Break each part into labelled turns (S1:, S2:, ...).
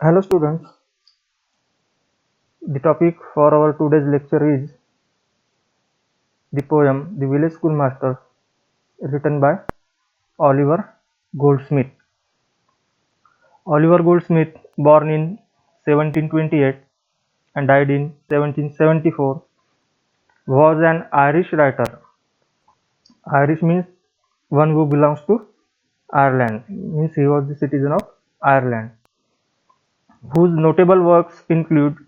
S1: Hello students, the topic for our today's lecture is the poem The Village Schoolmaster, written by Oliver Goldsmith. Oliver Goldsmith, born in 1728 and died in 1774, was an Irish writer. Irish means one who belongs to Ireland, means he was the citizen of Ireland, whose notable works include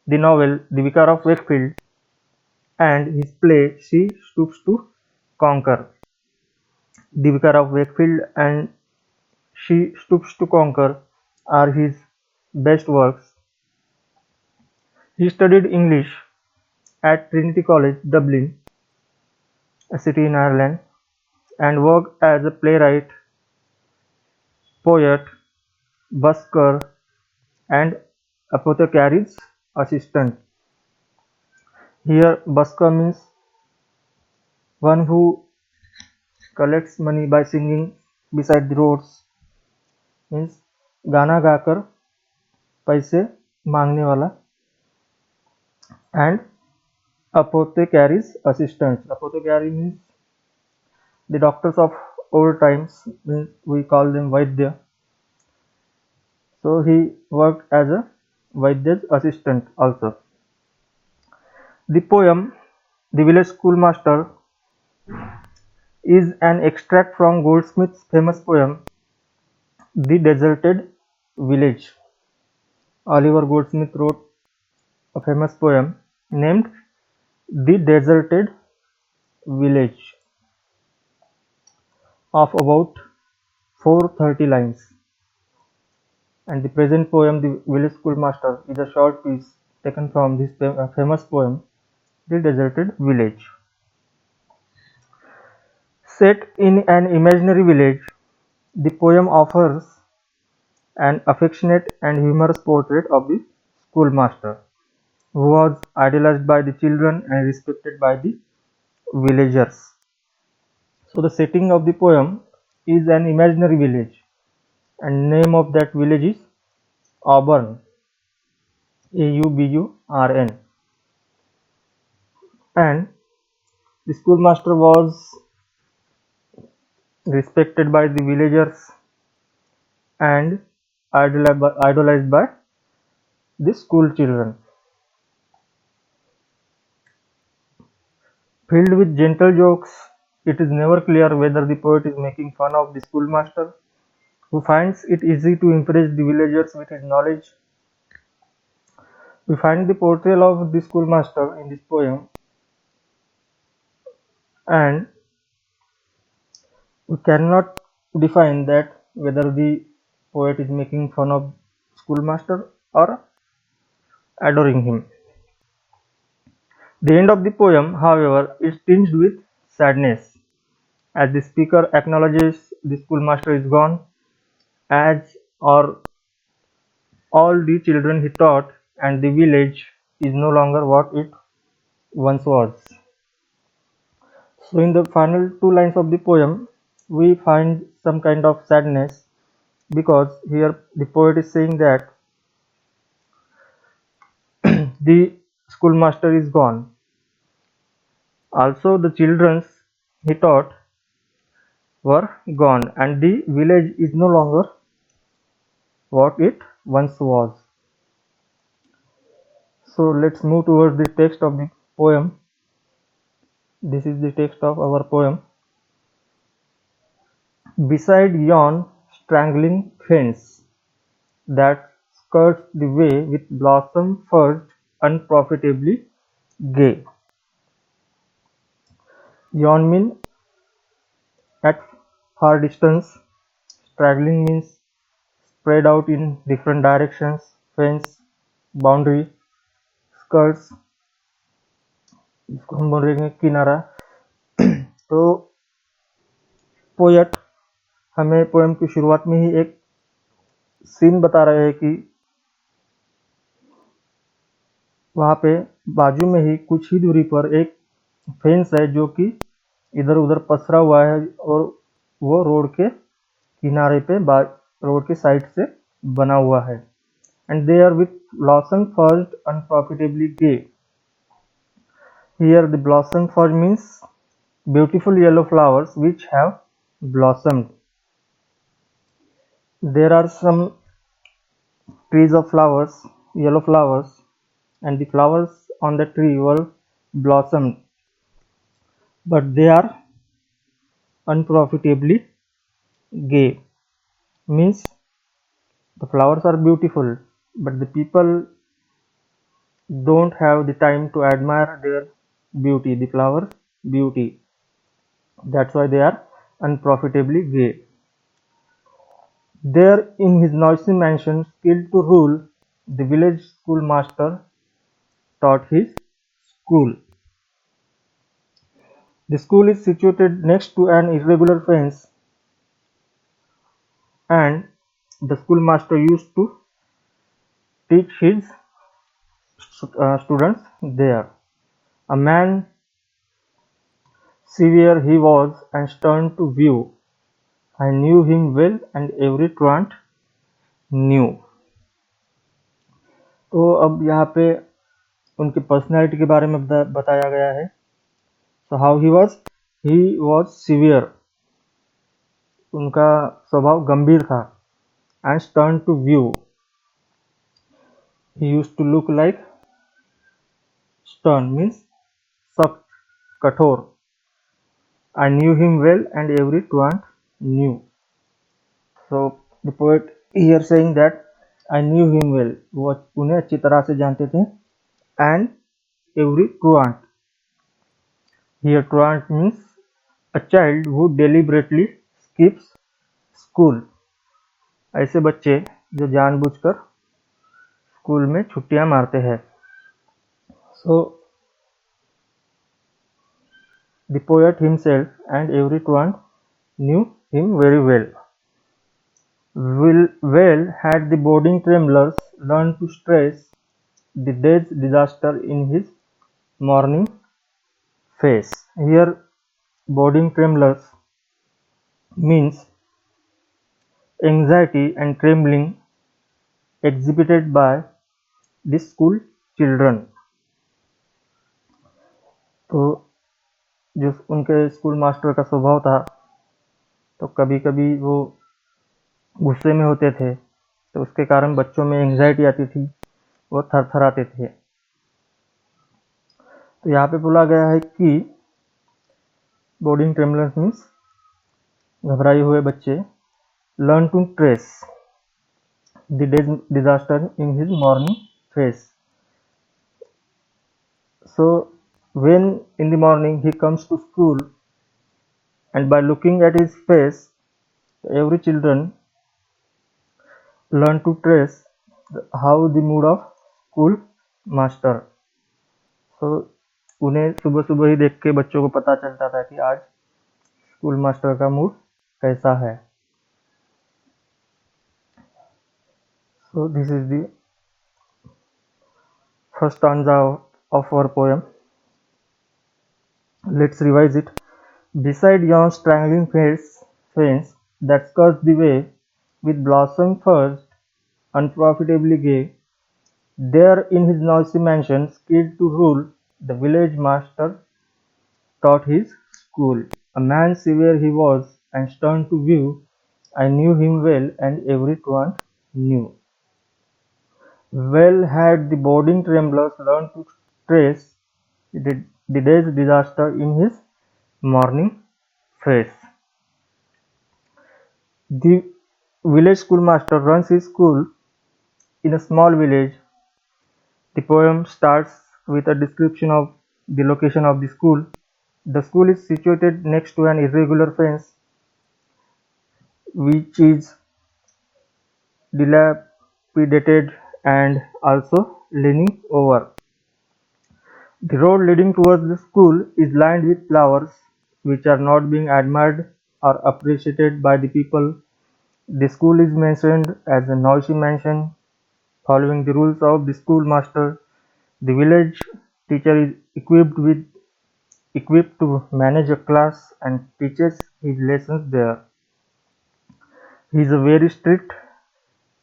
S1: the novel The Vicar of Wakefield and his play She Stoops to Conquer. The Vicar of Wakefield and She Stoops to Conquer are his best works. He studied English at Trinity College, Dublin, a city in Ireland, and worked as a playwright, poet, busker, and apothecary's assistant. Here, busker means one who collects money by singing beside the roads, means गाना गाकर पैसे मांगने वाला, and apothecary's assistant. Apothecary means the doctors of old times, means we call them Vaidya. So he worked as a Vaidya's assistant also. The poem The Village Schoolmaster is an extract from Goldsmith's famous poem The Deserted Village. Oliver Goldsmith wrote a famous poem named The Deserted Village of about 430 lines, and the present poem The Village Schoolmaster is a short piece taken from this famous poem The Deserted Village. Set in an imaginary village, the poem offers an affectionate and humorous portrait of the schoolmaster, who was idolized by the children and respected by the villagers. So the setting of the poem is an imaginary village, and name of that village is Auburn, Auburn, and the schoolmaster was respected by the villagers and idolized by the school children. Filled with gentle jokes, it is never clear whether the poet is making fun of the schoolmaster, who finds it easy to impress the villagers with his knowledge. We find the portrayal of the schoolmaster in this poem, and we cannot define that whether the poet is making fun of schoolmaster or adoring him. The end of the poem, however, is tinged with sadness, as the speaker acknowledges the schoolmaster is gone, as are all the children he taught, and the village is no longer what it once was. So in the final two lines of the poem, we find some kind of sadness, because here the poet is saying that the schoolmaster is gone. Also the children he taught were gone, and the village is no longer what it once was. So let's move towards the text of the poem. This is the text of our poem. Beside yon strangling fence that skirts the way with blossom first unprofitably gay. Yon means at far distance, straggling means spread out in different directions, fence, boundary, skirts, इसको हम बोल रहे हैं किनारा. तो poet हमें poem की शुरुआत में ही एक सीन बता रहे हैं कि वहाँ पे बाजू में ही कुछ ही दूरी पर एक फेंस है जो कि इधर उधर पसरा हुआ है, और वो रोड के किनारे पे रोड के साइड से बना हुआ है. and they are with blossom first unprofitably gay. Here the blossom first means beautiful yellow flowers which have blossomed. There are some trees of flowers, yellow flowers, and the flowers on the tree were blossomed, but they are unprofitably gay. Means the flowers are beautiful, but the people don't have the time to admire their beauty, the flowers' beauty. That's why they are unprofitably gay. There in his noisy mansion, skilled to rule, the village schoolmaster taught his school. The school is situated next to an irregular fence, and the schoolmaster used to teach his students there. A man severe he was and stern to view. I knew him well and every truant knew. तो अब यहाँ पे उनकी personality के बारे में बताया गया है. So how he was severe. उनका स्वभाव गंभीर था. And stern to view. He used to look like stern means सख्त, कठोर. I knew him well and every truant knew. So the poet here saying that I knew him well. वो उन्हें अच्छी तरह से जानते थे. And every truant. Here truant means a child who deliberately skips school. ऐसे बच्चे जो जानबूझकर स्कूल में छुट्टियां मारते हैं. So the poet himself and every truant knew him very well. Well had the boarding tremblers learned to stress the day's disaster in his morning face. Here boarding tremblers means anxiety and trembling exhibited by the school children. तो जो उनके school master का स्वभाव था, तो कभी कभी वो गुस्से में होते थे, तो उसके कारण बच्चों में एंग्जाइटी आती थी, वो थरथराते थे. तो यहाँ पे बोला गया है कि बोर्डिंग ट्रेमलर्स मीन्स घबराए हुए बच्चे learn to trace the day's disaster in his morning face. So when in the morning he comes to school, and by looking at his face, every children learn to trace how the mood of school master. So उन्हें सुबह सुबह ही देख के बच्चों को पता चलता था कि आज स्कूल मास्टर का मूड कैसा है. So this is the first stanza of our poem. Let's revise it. Beside yon strangling fence that skirts the way, with blossom first, unprofitably gay, there in his noisy mansion, skilled to rule, the village master taught his school. A man severe he was, and stern to view. I knew him well, and every truant knew. Well had the boarding tremblers learned to trace the day's disaster in his morning face. The village schoolmaster runs his school in a small village. The poem starts with a description of the location of the school. The school is situated next to an irregular fence which is dilapidated and also leaning over. The road leading towards the school is lined with flowers which are not being admired or appreciated by the people. The school is mentioned as a noisy mansion. Following the rules of the schoolmaster, the village teacher is equipped to manage a class and teaches his lessons there. He is a very strict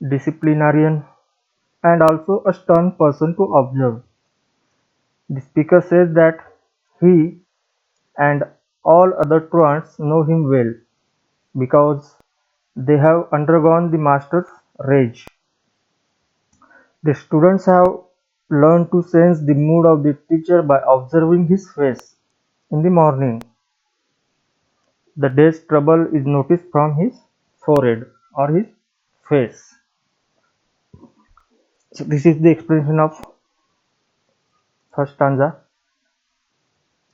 S1: disciplinarian and also a stern person to observe. The speaker says that he and all other truants know him well because they have undergone the master's rage. The students have learned to sense the mood of the teacher by observing his face. In the morning, the day's trouble is noticed from his forehead or his face. So this is the explanation of first stanza.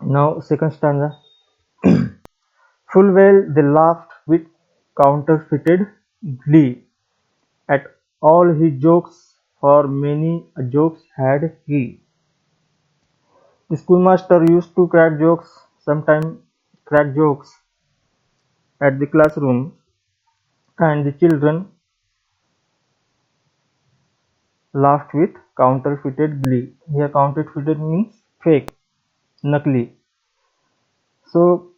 S1: Now second stanza. Full well they laughed with counterfeited glee at all his jokes, for many a jokes had he. The schoolmaster used to crack jokes, sometimes crack jokes at the classroom, and the children laughed with counterfeited glee. Here counterfeited means fake, nakli. So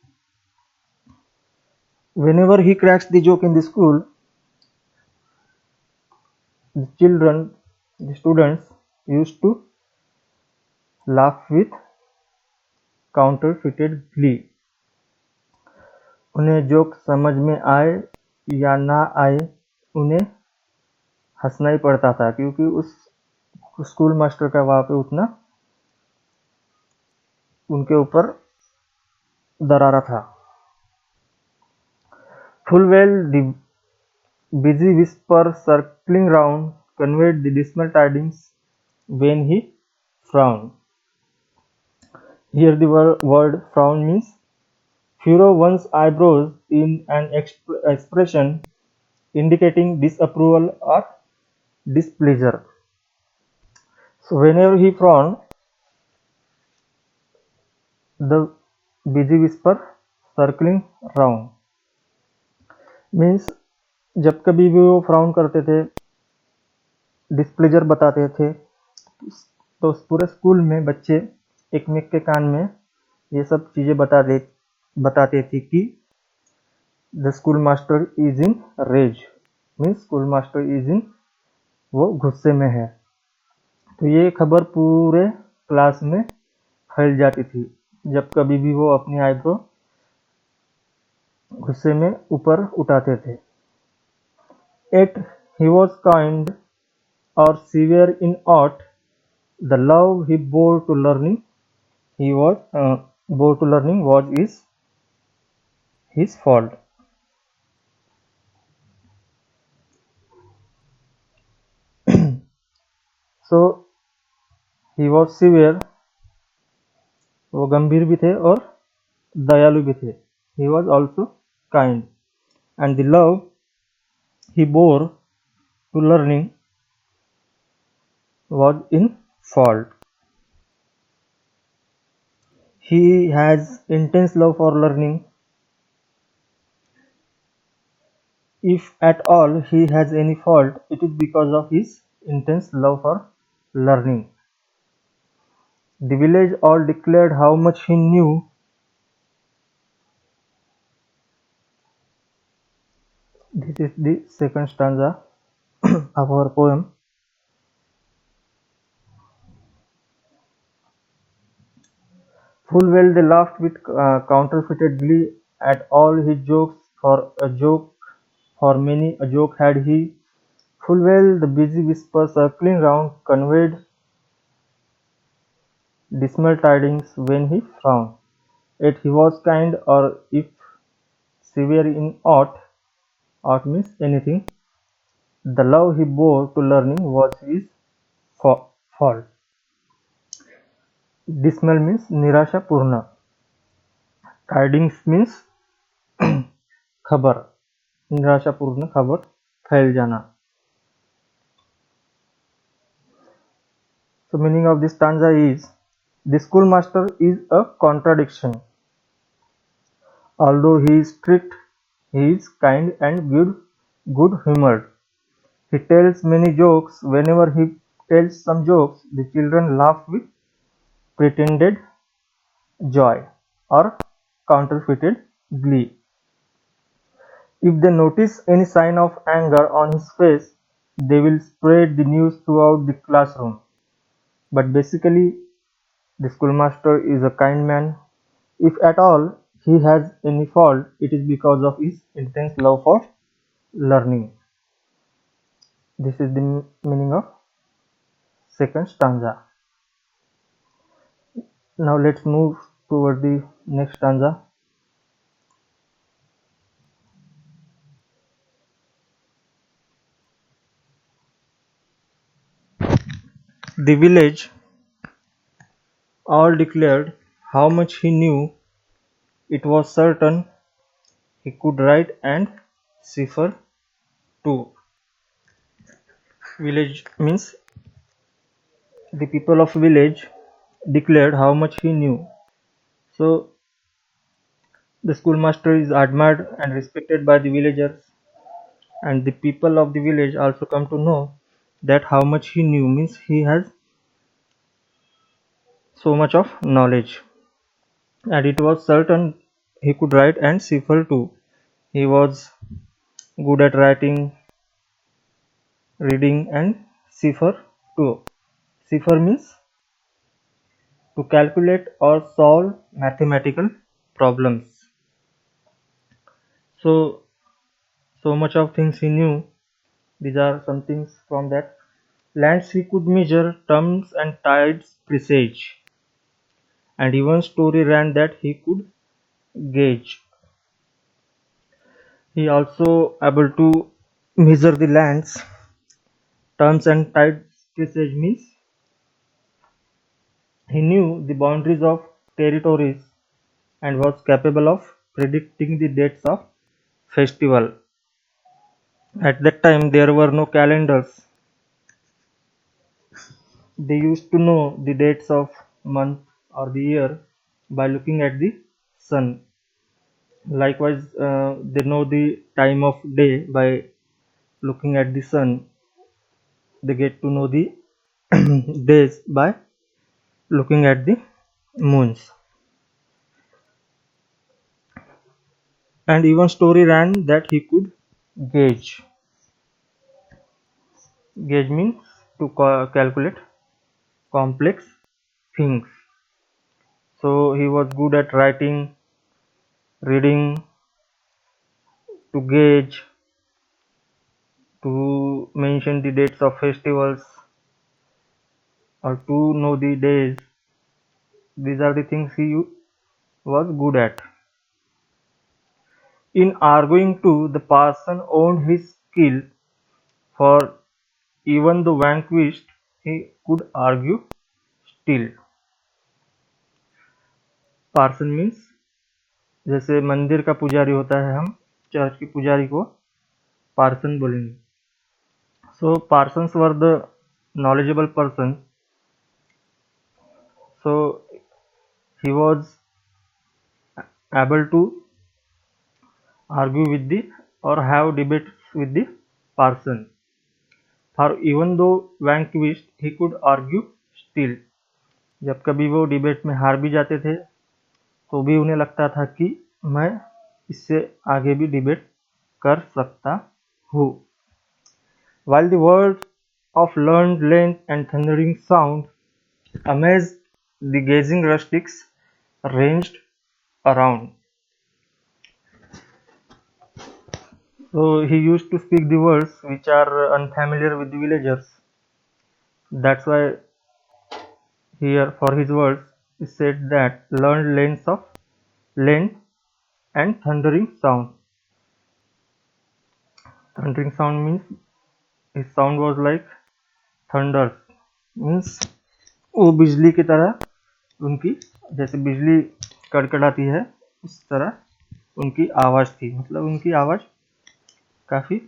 S1: whenever he cracks the joke in the school, the children, the students used to laugh with counterfeited glee. उन्हें joke समझ में आए या ना आए, उन्हें हंसना ही पड़ता था क्योंकि उस स्कूल मास्टर का वहाँ पे उतना उनके ऊपर दरारा था. Full well the busy whisper circling round conveyed the dismal tidings when he frowned. Here the word frown means furrow one's eyebrows in an expression indicating disapproval or displeasure. So whenever he frowned, the busy whisper circling round means जब कभी भी वो frown करते थे, displeasure बताते थे, तो पूरे स्कूल में बच्चे एक मेक के कान में ये सब चीज़ें बताते थे कि the schoolmaster is in rage, means schoolmaster is in, वो गुस्से में है. तो ये खबर पूरे क्लास में फैल जाती थी जब कभी भी वो अपनी आईब्रो गुस्से में ऊपर उठाते थे. Yet he was kind or severe in aught, the love he bore to learning, was his fault. So he was severe, वो गंभीर भी थे और दयालु भी थे. He was also kind, and the love he bore to learning was in fault. He has intense love for learning. If at all he has any fault, it is because of his intense love for learning. The village all declared how much he knew. This is the second stanza of our poem. Full well they laughed with counterfeited glee at all his jokes, for many a joke had he. Full well the busy whisper circling round conveyed dismal tidings when he frowned. Yet he was kind, or if severe in aught means anything, the love he bore to learning was his fault. Dismal means निराशापूर्ण. Tidings means खबर. निराशापूर्ण खबर, फैल जाना. So meaning of this stanza is, the schoolmaster is a contradiction. Although he is strict, he is kind and good-humored. He tells many jokes. Whenever he tells some jokes, the children laugh with pretended joy or counterfeited glee. If they notice any sign of anger on his face, they will spread the news throughout the classroom. But basically, the schoolmaster is a kind man. If at all he has any fault, it is because of his intense love for learning. This is the meaning of second stanza. Now let's move toward the next stanza. The village all declared how much he knew. It was certain he could write and cipher too. Village means the people of village declared how much he knew. So the schoolmaster is admired and respected by the villagers, and the people of the village also come to know that how much he knew means he has so much of knowledge, and it was certain he could write and cipher too. He was good at writing, reading, and cipher too. Cipher means to calculate or solve mathematical problems. So much of things he knew. These are some things from that. Lands he could measure, terms and tides presage, and even story ran that he could gauge. He also able to measure the lands. Terms and tides presage means he knew the boundaries of territories and was capable of predicting the dates of festival. At that time there were no calendars. They used to know the dates of month or the year by looking at the sun. Likewise, they know the time of day by looking at the sun. They get to know the days by looking at the moons. And even story ran that he could gauge. Gauge means to calculate complex things. So he was good at writing, reading, to gauge, to mention the dates of festivals, or to know the days. These are the things he was good at. In arguing too, the parson owned his skill, for even though vanquished, he could argue still. Parson means जैसे मंदिर का पुजारी होता है, हम church के पुजारी को पार्सन बोलेंगे. So parsons were the knowledgeable person. So he was able to argue with the or have debates with the parson. For even though vanquished, he could argue still. जब कभी वो डिबेट में हार भी जाते थे तो भी उन्हें लगता था कि मैं इससे आगे भी डिबेट कर सकता हूँ. While the words of learned length and thundering sound amazed the gazing rustics ranged around. So he used to speak the words which are unfamiliar with the villagers. That's why here for his words he said that learned length and thundering sound. Thundering sound means his sound was like thunder, means वो बिजली की तरह उनकी जैसे बिजली कड़कड़ाती है उस तरह उनकी आवाज थी. मतलब उनकी आवाज काफी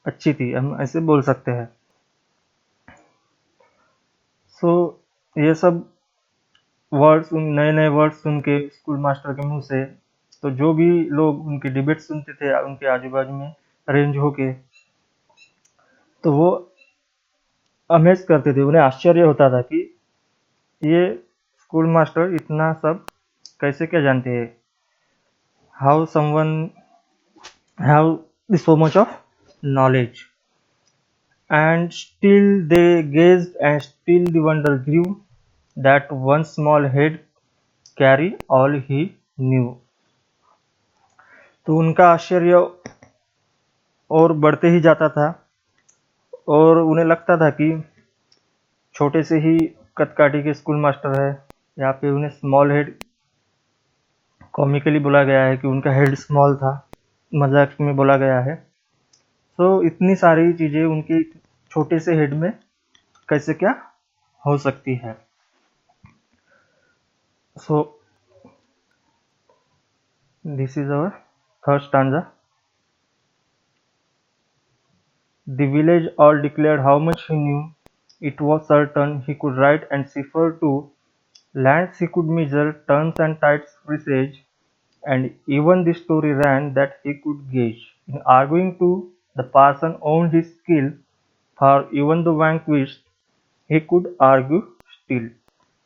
S1: अच्छी थी, हम ऐसे बोल सकते हैं. सो ये सब वर्ड्स, नए नए वर्ड्स सुन के स्कूल मास्टर के मुंह से, तो जो भी लोग उनकी डिबेट सुनते थे उनके आजू बाजू में अरेंज होके, तो वो अमेज करते थे. उन्हें आश्चर्य होता था कि ये स्कूल मास्टर इतना सब कैसे क्या जानते हैं. How someone have so much of knowledge. And still they gazed, and still the wonder grew, that one small head carry all he knew. तो उनका आश्चर्य और बढ़ते ही जाता था, और उन्हें लगता था कि छोटे से ही कदकाठी के स्कूल मास्टर है। यहाँ पे उन्हें स्मॉल हेड कॉमिकली बोला गया है कि उनका हेड स्मॉल था, मजाक में बोला गया है। तो इतनी सारी चीजें उनके छोटे से हेड में कैसे क्या हो सकती है। So this is our third stanza. The village all declared how much he knew. It was certain he could write and cipher too. Lands he could measure, turns and tides presage, and even the story ran that he could gauge. In arguing too, the parson owned his skill, for even the vanquished he could argue still.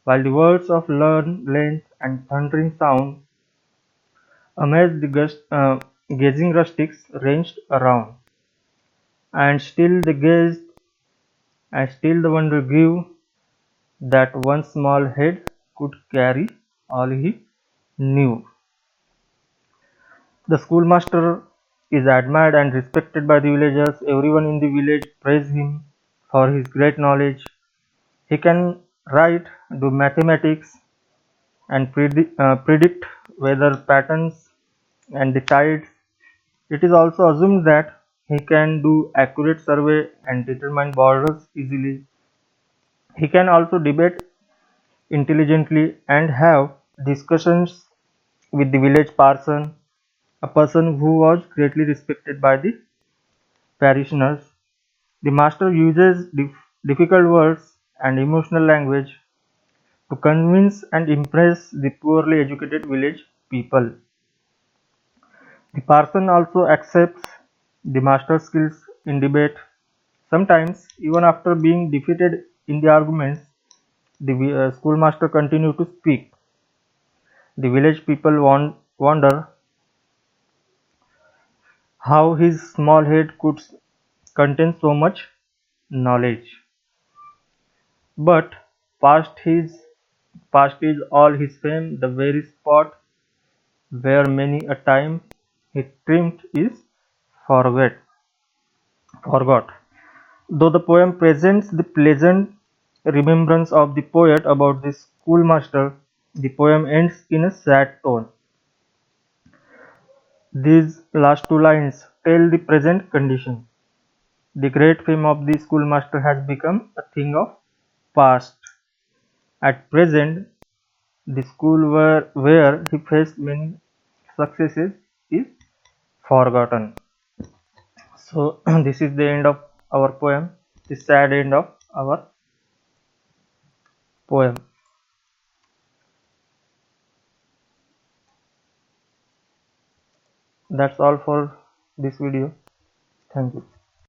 S1: While the words of learn, length, and thundering sound amazed the gazing rustics ranged around, and still they gazed, and still the wonder grew, that one small head could carry all he knew. The schoolmaster is admired and respected by the villagers. Everyone in the village praise him for his great knowledge. He can write, do mathematics, and predict weather patterns and the tides. It is also assumed that he can do accurate survey and determine borders easily. He can also debate intelligently and have discussions with the village parson, a person who was greatly respected by the parishioners. The master uses difficult words and emotional language to convince and impress the poorly educated village people. The parson also accepts the master's skills in debate. Sometimes, even after being defeated in the arguments, the schoolmaster continued to speak. The village people wonder how his small head could contain so much knowledge. But past is all his fame, the very spot where many a time he dreamed is forget, forgot. Though the poem presents the pleasant remembrance of the poet about the schoolmaster, the poem ends in a sad tone. These last two lines tell the present condition. The great fame of the schoolmaster has become a thing of past. At present, the school where he faced many successes is forgotten. So this is the end of our poem, the sad end of our poem. That's all for this video. Thank you.